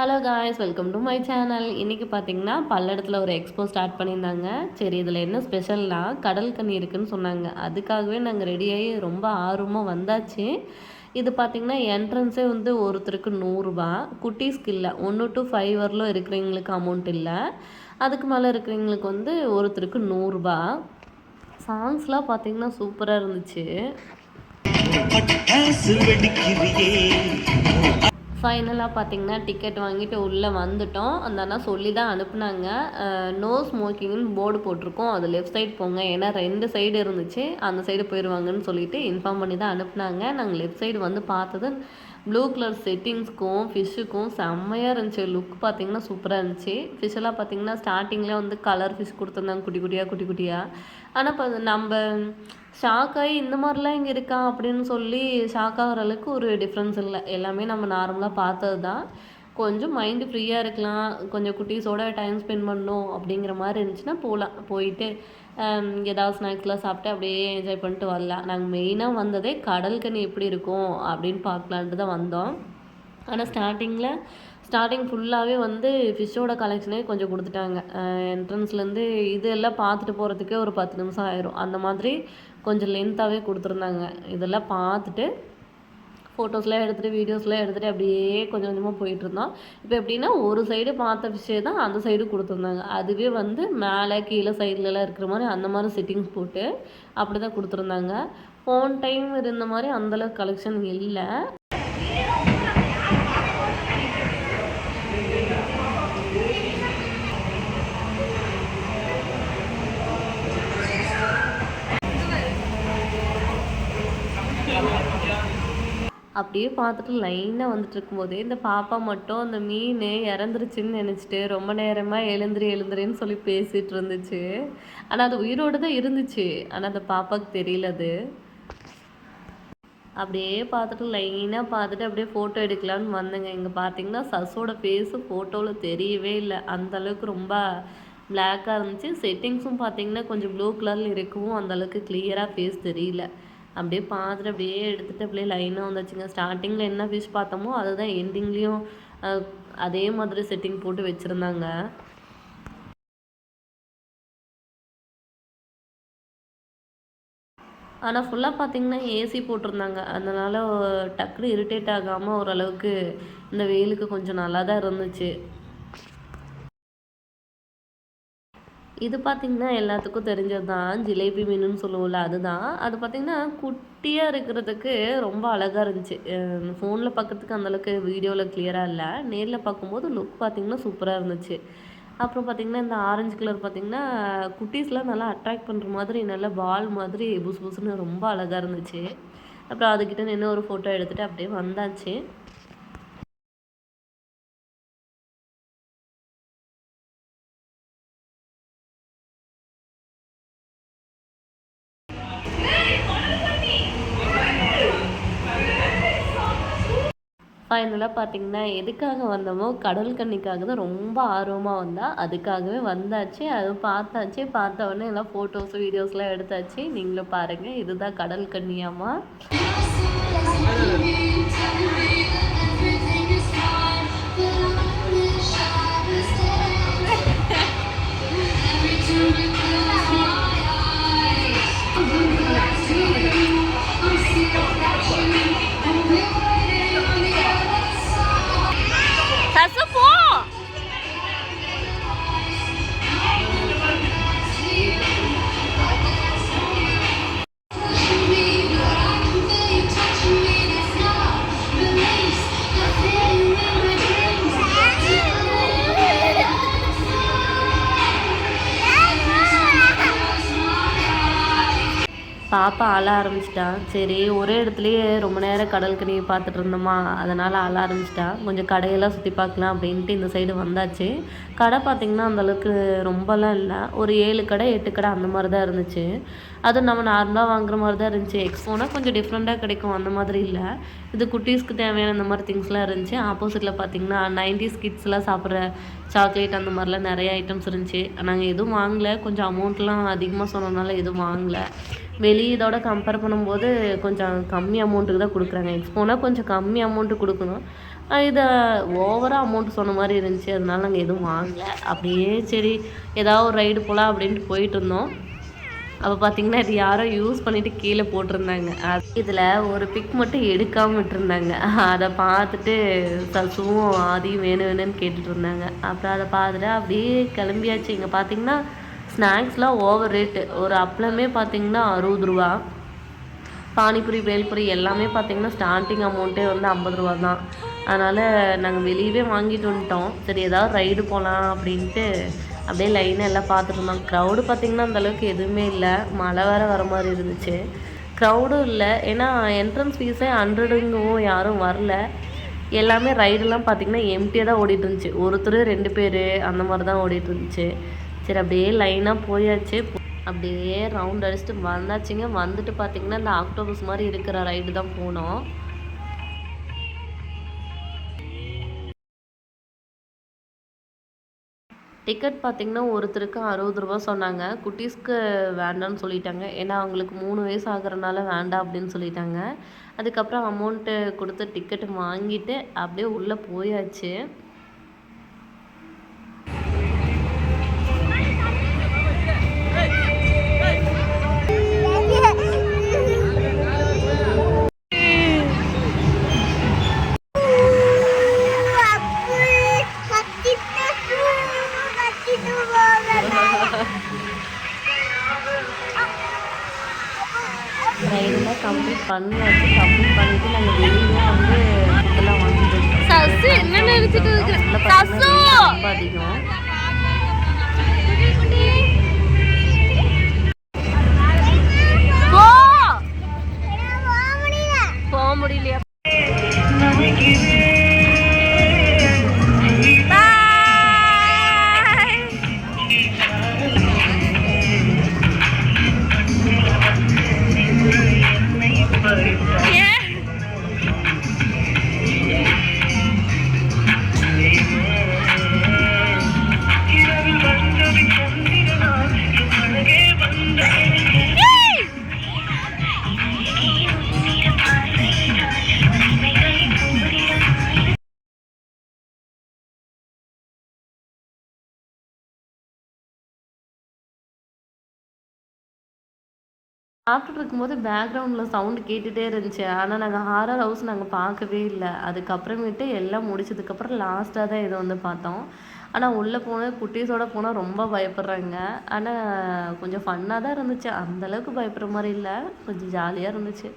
Hello guys, welcome to my channel. இன்றைக்கி பார்த்தீங்கன்னா பல்லடத்தில் ஒரு எக்ஸ்போ ஸ்டார்ட் பண்ணியிருந்தாங்க. சரி, இதில் என்ன ஸ்பெஷல்னா கடல் கன்னி இருக்குதுன்னு சொன்னாங்க. அதுக்காகவே நாங்கள் ரெடியாகி ரொம்ப ஆர்வமாக வந்தாச்சு. இது பார்த்திங்கன்னா என்ட்ரன்ஸே வந்து ஒருத்தருக்கு 100 ரூபா. குட்டீஸ்க்கு இல்லை, 1 to 5 வரலும் இருக்கிறவங்களுக்கு அமௌண்ட் இல்லை. அதுக்கு மேலே இருக்கிறவங்களுக்கு வந்து ஒருத்தருக்கு 100 ரூபா. சாங்ஸ்லாம் பார்த்திங்கன்னா சூப்பராக இருந்துச்சு. ஃபைனலாக பார்த்தீங்கன்னா டிக்கெட் வாங்கிட்டு உள்ளே வந்துட்டோம். அந்த அண்ணா சொல்லி தான் அனுப்புனாங்க. நோ ஸ்மோக்கிங்னு போர்டு போட்டிருக்கோம், அது லெஃப்ட் சைடு போங்க. ஏன்னா 2 சைடு இருந்துச்சு, அந்த சைடு போயிடுவாங்கன்னு சொல்லிட்டு இன்ஃபார்ம் பண்ணி தான் அனுப்புனாங்க. நாங்கள் லெஃப்ட் சைடு வந்து பார்த்தது ப்ளூ கலர் செட்டிங்ஸ்க்கும் ஃபிஷ்ஷுக்கும் செம்மையாக இருந்துச்சு. லுக் பார்த்திங்கன்னா சூப்பராக இருந்துச்சு. ஃபிஷ்ஷெல்லாம் பார்த்திங்கன்னா ஸ்டார்டிங்கில் வந்து கலர் ஃபிஷ் கொடுத்துருந்தாங்க, குட்டி குட்டியாக. ஆனால் இப்போ நம்ம ஷாக்காகி இந்த மாதிரிலாம் இங்கே இருக்கா அப்படின்னு சொல்லி ஷாக் ஆகிற அளவுக்கு ஒரு டிஃப்ரென்ஸ் இல்லை. எல்லாமே நம்ம நார்மலாக பார்த்தது தான். கொஞ்சம் மைண்டு ஃப்ரீயாக இருக்கலாம், கொஞ்சம் குட்டீஸோட டைம் ஸ்பெண்ட் பண்ணணும் அப்படிங்கிற மாதிரி இருந்துச்சுன்னா போகலாம். போயிட்டு ஏதாவது ஸ்நாக்ஸ்லாம் சாப்பிட்டு அப்படியே என்ஜாய் பண்ணிட்டு வரலாம். நாங்கள் மெயினாக வந்ததே கடல் கன்னி எப்படி இருக்கும் அப்படின்னு பார்க்கலான்ட்டு தான் வந்தோம். ஆனால் ஸ்டார்டிங் ஃபுல்லாகவே வந்து ஃபிஷ்ஷோட கலெக்ஷனே கொஞ்சம் கொடுத்துட்டாங்க. என்ட்ரன்ஸ்லேருந்து இது எல்லாம் பார்த்துட்டு போகிறதுக்கே ஒரு 10 நிமிஷம் ஆயிரும். அந்த மாதிரி கொஞ்சம் லென்த்தாகவே கொடுத்துருந்தாங்க. இதெல்லாம் பார்த்துட்டு ஃபோட்டோஸ்லாம் எடுத்துகிட்டு வீடியோஸ்லாம் எடுத்துகிட்டு அப்படியே கொஞ்சம் கொஞ்சமாக போயிட்டுருந்தோம். இப்போ எப்படின்னா ஒரு சைடு பார்த்த விஷயம் தான் அந்த சைடு கொடுத்துருந்தாங்க. அதுவே வந்து மேலே கீழே சைட்லலாம் இருக்கிற மாதிரி அந்த மாதிரி செட்டிங்ஸ் போட்டு அப்படி தான் கொடுத்துருந்தாங்க. போன டைம் இருந்த மாதிரி அந்தளவுக்கு கலெக்ஷன் இல்லை. அப்படியே பார்த்துட்டு லைனாக வந்துட்டு இருக்கும்போதே இந்த பாப்பா மட்டும் அந்த மீன் இறந்துருச்சுன்னு நினச்சிட்டு ரொம்ப நேரமாக எழுந்துருன்னு சொல்லி பேசிகிட்டு இருந்துச்சு. ஆனால் அது உயிரோடு தான் இருந்துச்சு, ஆனால் அந்த பாப்பாவுக்கு தெரியல அது. அப்படியே பார்த்துட்டு லைனாக பார்த்துட்டு அப்படியே ஃபோட்டோ எடுக்கலான்னு வந்தேங்க. இங்கே பார்த்தீங்கன்னா சஸோட ஃபேஸு ஃபோட்டோவில் தெரியவே இல்லை. அந்தளவுக்கு ரொம்ப பிளாக்காக இருந்துச்சு. செட்டிங்ஸும் பார்த்தீங்கன்னா கொஞ்சம் ப்ளூ கலரில் இருக்கவும் அந்தளவுக்கு கிளியராக ஃபேஸ் தெரியல. அப்படியே பார்த்துட்டு அப்படியே எடுத்துகிட்டு அப்படியே லைனாக வந்துச்சுங்க. ஸ்டார்டிங்கில் என்ன ஃபிஷ் பார்த்தோமோ அதுதான் எண்டிங்லேயும் அதே மாதிரி செட்டிங் போட்டு வச்சுருந்தாங்க. ஆனால் ஃபுல்லாக பார்த்திங்கன்னா ஏசி போட்டிருந்தாங்க. அதனால் டக்குனு இரிட்டேட் ஆகாமல் ஓரளவுக்கு இந்த வெயிலுக்கு கொஞ்சம் நல்லா தான் இருந்துச்சு. இது பார்த்திங்கன்னா எல்லாத்துக்கும் தெரிஞ்சது தான், ஜிலேபி மீனுன்னு சொல்லுவோம்ல, அதுதான். அது பார்த்திங்கன்னா குட்டியாக இருக்கிறதுக்கு ரொம்ப அழகாக இருந்துச்சு. ஃபோனில் பார்க்குறதுக்கு அந்தளவுக்கு வீடியோவில் கிளியராக இல்லை, நேரில் பார்க்கும்போது லுக் பார்த்திங்கன்னா சூப்பராக இருந்துச்சு. அப்புறம் பார்த்திங்கன்னா இந்த ஆரஞ்சு கலர் பார்த்திங்கன்னா குட்டீஸ்லாம் நல்லா அட்ராக்ட் பண்ணுற மாதிரி நல்ல பால் மாதிரி புசு புசுன்னு ரொம்ப அழகாக இருந்துச்சு. அப்புறம் அதுக்கிட்ட நின்று ஒரு ஃபோட்டோ எடுத்துகிட்டு அப்படியே வந்தாச்சு. ஃபைனலாக பார்த்திங்கன்னா எதுக்காக வந்தோமோ கடல் கன்னிக்காக தான் ரொம்ப ஆர்வமாக வந்தால் அதுக்காகவே வந்தாச்சு. அது பார்த்தாச்சு. பார்த்த உடனே எல்லாம் ஃபோட்டோஸ் வீடியோஸ்லாம் எடுத்தாச்சு. நீங்களும் பாருங்கள், இதுதான் கடல் கன்னியாமா. பாப்பா அழ ஆரம்பிச்சிட்டான். சரி, ஒரே இடத்துலையே ரொம்ப நேரம் கடல் கன்னியை பார்த்துட்டு இருந்தோமா, அதனால் அழ ஆரம்பிச்சிட்டான். கொஞ்சம் கடையெல்லாம் சுற்றி பார்க்கலாம் அப்படின்ட்டு இந்த சைடு வந்தாச்சு. கடை பார்த்திங்கன்னா அந்தளவுக்கு ரொம்பலாம் இல்லை, ஒரு 7 கடை 8 கடை அந்த மாதிரி தான் இருந்துச்சு. அதுவும் நம்ம நார்மலாக வாங்குற மாதிரி தான் இருந்துச்சு. எக்ஸ்போனால் கொஞ்சம் டிஃப்ரெண்ட்டாக கிடைக்கும், அந்த மாதிரி இல்லை. இது குட்டீஸ்க்கு தேவையான இந்த மாதிரி திங்ஸ்லாம் இருந்துச்சு. ஆப்போசிட்டில் பார்த்திங்கன்னா 90s கிட்ஸ்லாம் சாப்பிட்ற சாக்லேட் அந்த மாதிரிலாம் நிறைய ஐட்டம்ஸ் இருந்துச்சு. நாங்கள் எதுவும் வாங்கலை, கொஞ்சம் அமௌண்ட்லாம் அதிகமாக சொன்னதுனால எதுவும் வாங்கலை. இதோட கம்பேர் பண்ணும்போது கொஞ்சம் கம்மி அமௌண்ட்டுக்கு தான் கொடுக்குறாங்க. எக்ஸ்போனால் கொஞ்சம் கம்மி அமௌண்ட்டு கொடுக்கணும். இதை ஓவராக அமௌண்ட் சொன்ன மாதிரி இருந்துச்சு. அதனால நாங்கள் எதுவும் வாங்கலை. அப்படியே சரி ஏதாவது ஒரு ரைடு போகலாம் அப்படின்ட்டு போயிட்டுருந்தோம். அப்போ பார்த்தீங்கன்னா இது யாரோ யூஸ் பண்ணிவிட்டு கீழே போட்டிருந்தாங்க. இதில் ஒரு பிக் மட்டும் எடுக்காமல் விட்டுருந்தாங்க. அதை பார்த்துட்டு சசுவும் ஆதியும் வேணும் வேணும்னு கேட்டுட்டு இருந்தாங்க. அப்புறம் அதை பார்த்துட்டு அப்படியே கிளம்பியாச்சு. இங்கே பார்த்தீங்கன்னா ஸ்நாக்ஸ்லாம் ஓவர் ரேட்டு. ஒரு அப்பளமே பார்த்தீங்கன்னா 60 ரூபா. பானிபூரி பேல்பூரி எல்லாமே பார்த்தீங்கன்னா ஸ்டார்டிங் அமௌண்ட்டே வந்து 50 ரூபா தான். அதனால் நாங்கள் வெளியவே வாங்கிட்டு வந்துட்டோம். சரி ஏதாவது ரைடு போகலாம் அப்படின்ட்டு அப்படியே லைனாக எல்லாம் பார்த்துட்டு இருந்தோம். க்ரௌடு பார்த்திங்கன்னா அந்தளவுக்கு எதுவுமே இல்லை. மழை வேறு வர மாதிரி இருந்துச்சு. க்ரௌடும் இல்லை. ஏன்னா என்ட்ரன்ஸ் ஃபீஸே 100ங்கவும் யாரும் வரல. எல்லாமே ரைடெல்லாம் பார்த்திங்கன்னா எம்டியாக தான் ஓடிட்டு இருந்துச்சு. ஒருத்தர் 2 பேர் அந்த மாதிரி தான் ஓடிட்டு இருந்துச்சு. சரி அப்படியே லைனாக போயாச்சு. அப்படியே ரவுண்ட் அடிச்சுட்டு வந்தாச்சுங்க. வந்துட்டு பார்த்திங்கன்னா இந்த ஆக்டோபஸ் மாதிரி இருக்கிற ரைடு தான் போனோம். டிக்கெட் பார்த்திங்கன்னா ஒருத்தருக்கு 60 ரூபா சொன்னாங்க. குட்டீஸ்க்கு வேண்டாம்னு சொல்லிட்டாங்க. ஏன்னா அவங்களுக்கு 3 வயசு ஆகுறனால வேண்டாம் அப்படின்னு சொல்லிட்டாங்க. அதுக்கப்புறம் அமௌண்ட்டு கொடுத்து டிக்கெட்டு வாங்கிட்டு அப்படியே உள்ளே போயாச்சு. ரைடெல்லாம் கம்ப்ளீட் பண்ணியாச்சு. கம்ப்ளீட் பண்ணிவிட்டு நாங்கள் வெளியே வந்து ஃபுட்டெல்லாம் வாங்கிட்டு ரொம்ப அதிகம். போக முடியலையா? சாப்பிட்டுட்டு இருக்கும்போது பேக்ரவுண்டில் சவுண்டு கேட்டுகிட்டே இருந்துச்சு. ஆனால் நாங்கள் ஹாரர் ஹவுஸ் நாங்கள் பார்க்கவே இல்லை. அதுக்கப்புறமேட்டு எல்லாம் முடிச்சதுக்கப்புறம் லாஸ்ட்டாக தான் இதை வந்து பார்த்தோம். ஆனால் உள்ளே போனால் குட்டீஸோடு போனால் ரொம்ப பயப்படுறாங்க. ஆனால் கொஞ்சம் ஃபன்னாக தான் இருந்துச்சு. அந்தளவுக்கு பயப்படுற மாதிரி இல்லை. கொஞ்சம் ஜாலியாக இருந்துச்சு.